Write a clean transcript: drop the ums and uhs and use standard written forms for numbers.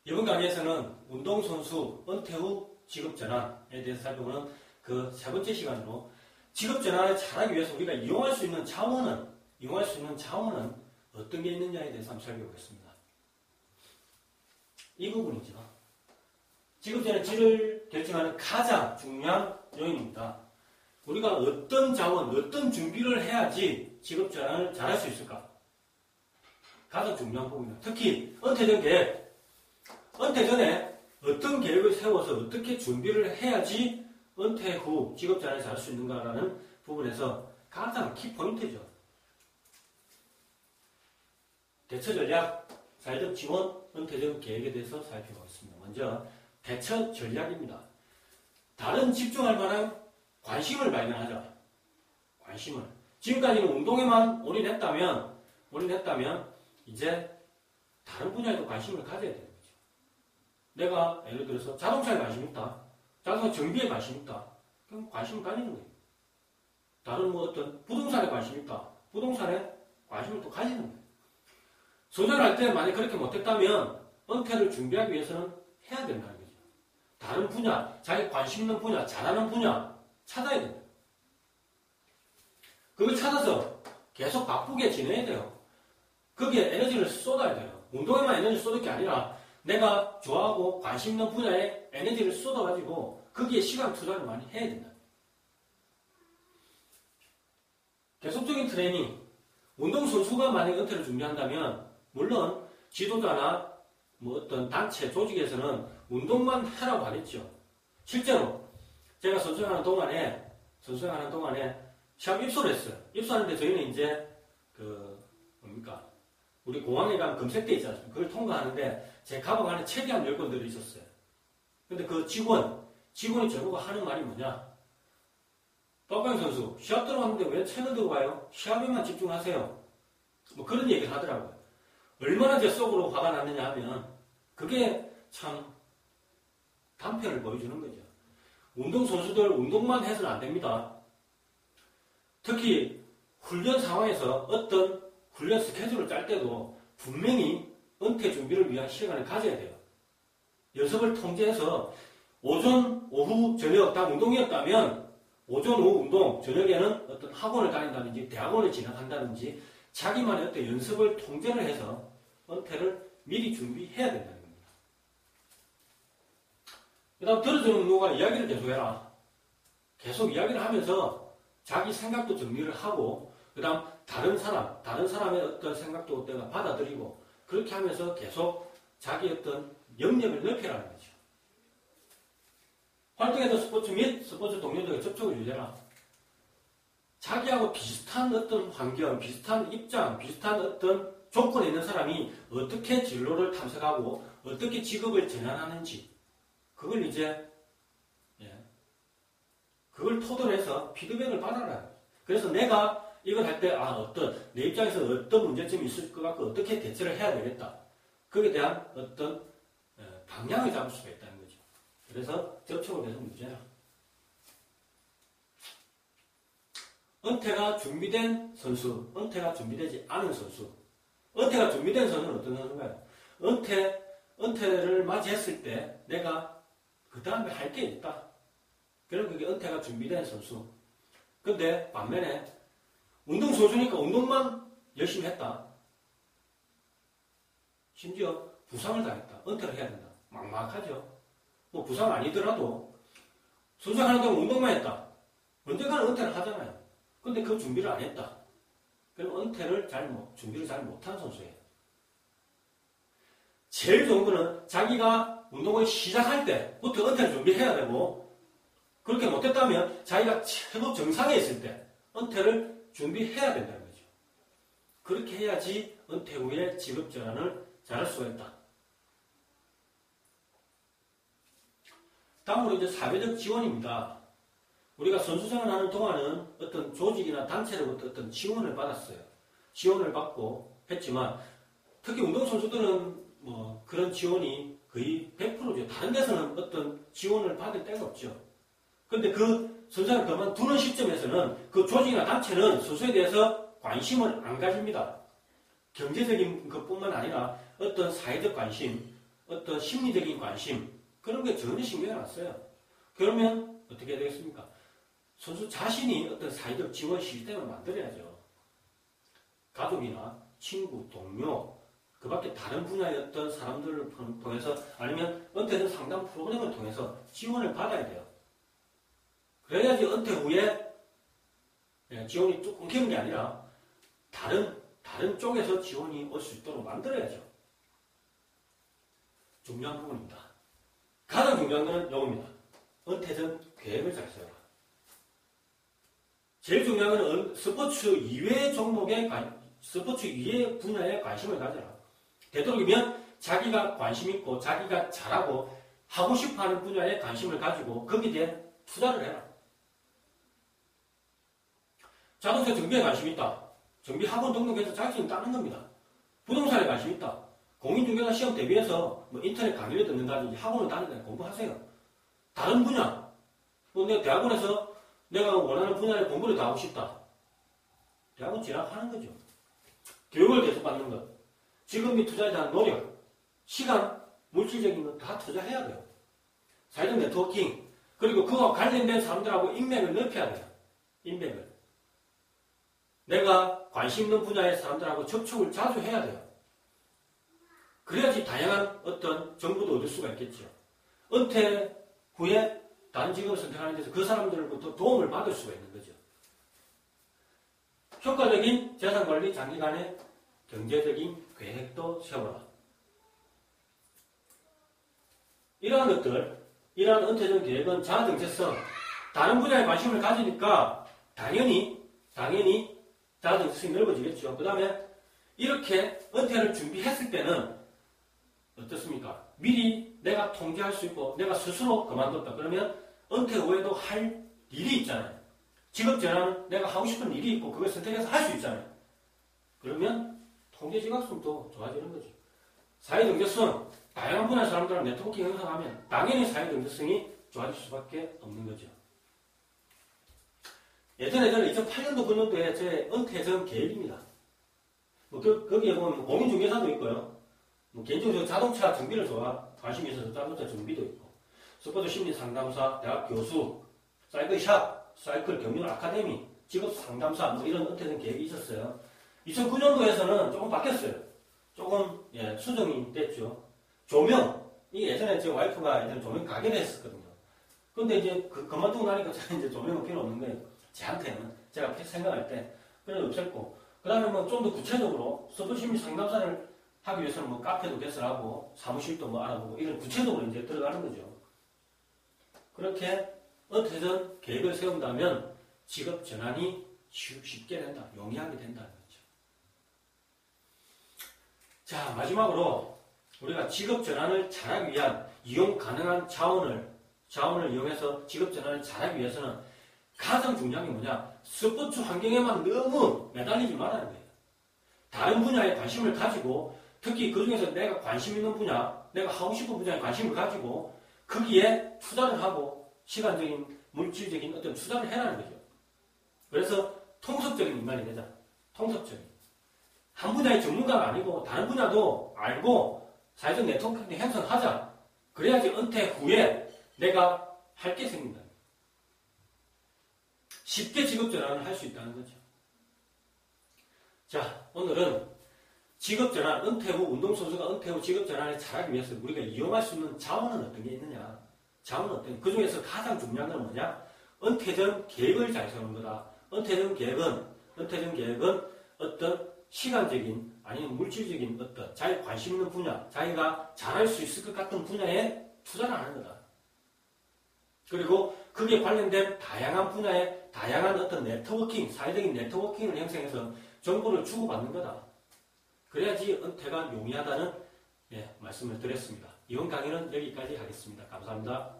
이번 강의에서는 운동선수 은퇴 후 직업전환에 대해서 살펴보는 그 세 번째 시간으로 직업전환을 잘하기 위해서 우리가 이용할 수 있는 자원은 어떤 게 있느냐에 대해서 한번 살펴보겠습니다. 이 부분이죠. 직업전환의 질을 결정하는 가장 중요한 요인입니다. 우리가 어떤 자원, 어떤 준비를 해야지 직업전환을 잘할 수 있을까? 가장 중요한 부분입니다. 특히 은퇴전 계획, 은퇴 전에 어떤 계획을 세워서 어떻게 준비를 해야지 은퇴 후 직업전환을 잘할 수 있는가라는 부분에서 가장 키포인트죠. 대처 전략, 사회적 지원, 은퇴 전 계획에 대해서 살펴보겠습니다. 먼저 대처 전략입니다. 다른 집중할 만한 관심을 발견하자. 관심을. 지금까지는 운동에만 올인했다면 이제 다른 분야에도 관심을 가져야 되는 거죠. 내가 예를 들어서 자동차에 관심 있다. 자동차 정비에 관심 있다. 그럼 관심을 가지는 거예요. 다른 어떤 부동산에 관심 있다. 부동산에 관심을 또 가지는 거예요. 소전할 때 만약 그렇게 못했다면 은퇴를 준비하기 위해서는 해야 된다는 거죠. 다른 분야, 자기 관심 있는 분야, 잘하는 분야 찾아야 된다. 그걸 찾아서 계속 바쁘게 지내야 돼요. 거기에 에너지를 쏟아야 돼요. 운동에만 에너지 쏟을 게 아니라 내가 좋아하고 관심 있는 분야에 에너지를 쏟아가지고 거기에 시간 투자를 많이 해야 된다. 계속적인 트레이닝, 운동선수가 만약 은퇴를 준비한다면 물론 지도자나 어떤 단체, 조직에서는 운동만 하라고 하겠죠. 실제로 제가 선수생활하는 동안에 시합 입소를 했어요. 입소하는데 저희는 이제 우리 공항에 가면 검색대 있지 않습니까? 그걸 통과하는데 제 가방 안에 책이 한 10권 들어 있었어요. 근데 그 직원이 저보고 하는 말이 뭐냐? 떡강 선수, 시합 들어갔는데 왜 책을 들고 가요? 시합에만 집중하세요. 뭐 그런 얘기를 하더라고요. 얼마나 제 속으로 화가 났느냐 하면 그게 참 단편을 보여주는 거죠. 운동선수들 운동만 해서는 안 됩니다. 특히 훈련 상황에서 어떤 훈련 스케줄을 짤 때도 분명히 은퇴 준비를 위한 시간을 가져야 돼요. 연습을 통제해서 오전, 오후, 저녁 다 운동이었다면 오전, 오후 운동, 저녁에는 어떤 학원을 다닌다든지 대학원을 진학한다든지 자기만의 어떤 연습을 통제를 해서 은퇴를 미리 준비해야 된다는 겁니다. 그 다음 들어주는 누가 이야기를 계속해라. 계속 이야기를 하면서 자기 생각도 정리를 하고 그 다음 다른 사람의 어떤 생각도 내가 받아들이고 그렇게 하면서 계속 자기 어떤 영역을 넓혀라는 거죠. 활동에도 스포츠 및 스포츠 동료들과 접촉을 유지해라. 자기하고 비슷한 어떤 환경, 비슷한 입장, 비슷한 어떤 조건에 있는 사람이 어떻게 진로를 탐색하고 어떻게 직업을 전환하는지 그걸 이제 그걸 토대로 해서 피드백을 받아라. 그래서 내가 이걸 할 때 내 입장에서 어떤 문제점이 있을 것 같고 어떻게 대처를 해야 되겠다. 거기에 대한 어떤 방향을 잡을 수가 있다는 거죠. 그래서 접촉을 계속 유지해라. 은퇴가 준비된 선수, 은퇴가 준비되지 않은 선수. 은퇴가 준비된 선수는 어떤 선수인가요? 은퇴를 맞이했을 때 내가 그 다음에 할 게 있다. 그럼 그게 은퇴가 준비된 선수. 근데 반면에 운동선수니까 운동만 열심히 했다. 심지어 부상을 당했다. 은퇴를 해야 된다. 막막하죠. 뭐 부상 아니더라도 선수하는 동안 운동만 했다. 언젠가는 은퇴를 하잖아요. 근데 그 준비를 안 했다. 그럼 준비를 잘 못한 선수예요. 제일 좋은 거는 자기가 운동을 시작할 때부터 은퇴를 준비해야 되고 그렇게 못했다면 자기가 최고 정상에 있을 때 은퇴를 준비해야 된다는 거죠. 그렇게 해야지 은퇴 후에 직업전환을 잘할 수가 있다. 다음으로 이제 사회적 지원입니다. 우리가 선수생활을 하는 동안은 어떤 조직이나 단체로부터 어떤 지원을 받았어요. 지원을 받고 했지만 특히 운동선수들은 그런 지원이 거의 100%죠. 다른 데서는 어떤 지원을 받을 데가 없죠. 근데 그 선수생활을 그만두는 시점에서는 그 조직이나 단체는 선수에 대해서 관심을 안 가집니다. 경제적인 것뿐만 아니라 어떤 사회적 관심, 어떤 심리적인 관심 그런 게 전혀 신경이 안 써요. 그러면 어떻게 되겠습니까? 선수 자신이 어떤 사회적 지원 시스템을 만들어야죠. 가족이나 친구, 동료, 그 밖에 다른 분야의 어떤 사람들을 통해서 아니면 은퇴 전 상담 프로그램을 통해서 지원을 받아야 돼요. 그래야지 은퇴 후에 지원이 쭉 끊기는 게 아니라 다른 쪽에서 지원이 올 수 있도록 만들어야죠. 중요한 부분입니다. 가장 중요한 것은 이겁니다. 은퇴 전 계획을 잘 세워라. 제일 중요한 것은 스포츠 이외의 스포츠 이외의 분야에 관심을 가져라. 되도록이면 자기가 관심 있고 자기가 잘하고 하고 싶어하는 분야에 관심을 가지고 거기에 대해 투자를 해라. 자동차 정비에 관심 있다. 정비 학원 등록해서 자격증 따는 겁니다. 부동산에 관심 있다. 공인중개사 시험 대비해서 인터넷 강의를 듣는다든지 학원을 다니든지 공부하세요. 다른 분야, 내가 대학원에서 내가 원하는 분야의 공부를 다 하고 싶다. 대학원 진학하는 거죠. 교육을 계속 받는 것. 지금이 투자에 대한 노력, 시간, 물질적인 것 다 투자해야 돼요. 사회적 네트워킹, 그리고 그와 관련된 사람들하고 인맥을 넓혀야 돼요. 인맥을. 내가 관심 있는 분야의 사람들하고 접촉을 자주 해야 돼요. 그래야지 다양한 어떤 정보도 얻을 수가 있겠죠. 은퇴 후에 다른 직업을 선택하는 데서 그 사람들로부터 도움을 받을 수가 있는 거죠. 효과적인 재산관리 장기간의 경제적인 계획도 세워라. 이러한 것들, 이러한 은퇴 전 계획은 자아정체성, 다른 분야에 관심을 가지니까 당연히 자아정체성이 넓어지겠죠. 그 다음에 이렇게 은퇴를 준비했을 때는 어떻습니까? 미리 내가 통제할 수 있고 내가 스스로 그만뒀다. 그러면 은퇴 후에도 할 일이 있잖아요. 직업 전환은 내가 하고 싶은 일이 있고 그걸 선택해서 할 수 있잖아요. 그러면 통제지각성도 좋아지는 거죠. 사회정체성, 다양한 분야의 사람들랑 네트워킹 형성하면 당연히 사회정체성이 좋아질 수밖에 없는 거죠. 예전에 저는 2008년도 9년도에 제 은퇴 전 계획입니다. 거기에 보면 공인중개사도 있고요. 개인적으로 자동차 정비를 관심이 있어서 자동차 정비도 있고, 스포츠 심리 상담사, 대학 교수, 사이클샵, 사이클 경륜 아카데미, 직업 상담사, 이런 은퇴 전 계획이 있었어요. 2009년도에서는 조금 바뀌었어요. 조금, 수정이 됐죠. 조명, 이게 예전에 제 와이프가 예전에 조명 가게를 했었거든요. 근데 이제 그만두고 나니까 저는 이제 조명은 필요 없는 거예요. 저한테는. 제가 생각할 때. 그래서 없앴고. 그 다음에 좀 더 구체적으로 스포츠 심리 상담사를 하기 위해서는 카페도 개설하고 사무실도 알아보고 이런 구체적으로 이제 들어가는 거죠. 그렇게 은퇴 전 계획을 세운다면 직업 전환이 쉽게 된다. 용이하게 된다는 거죠. 자, 마지막으로 우리가 직업 전환을 잘하기 위한 이용 가능한 자원을 이용해서 직업 전환을 잘하기 위해서는 가장 중요한 게 뭐냐? 스포츠 환경에만 너무 매달리지 말아야 돼요. 다른 분야에 관심을 가지고 특히 그 중에서 내가 관심 있는 분야, 내가 하고 싶은 분야에 관심을 가지고 거기에 투자를 하고 시간적인, 물질적인 어떤 투자를 해라는 거죠. 그래서 통섭적인 인간이 되자. 통섭적인. 한 분야의 전문가가 아니고 다른 분야도 알고 사회적 네트워크를 형성하자. 그래야지 은퇴 후에 내가 할 게 생긴다. 쉽게 직업 전환을 할 수 있다는 거죠. 자, 오늘은 직업 전환, 은퇴 후 운동선수가 은퇴 후 직업 전환을 잘하기 위해서 우리가 이용할 수 있는 자원은 어떤 게 있느냐? 자원은 어떤 게, 그 중에서 가장 중요한 건 뭐냐? 은퇴 전 계획을 잘 세우는 거다. 은퇴 전 계획은 어떤 시간적인 아니면 물질적인 어떤 자기 관심 있는 분야, 자기가 잘할 수 있을 것 같은 분야에 투자를 하는 거다. 그리고 그게 관련된 다양한 분야의 다양한 어떤 네트워킹, 사회적인 네트워킹을 형성해서 정보를 주고받는 거다. 그래야지 은퇴가 용이하다는 말씀을 드렸습니다. 이번 강의는 여기까지 하겠습니다. 감사합니다.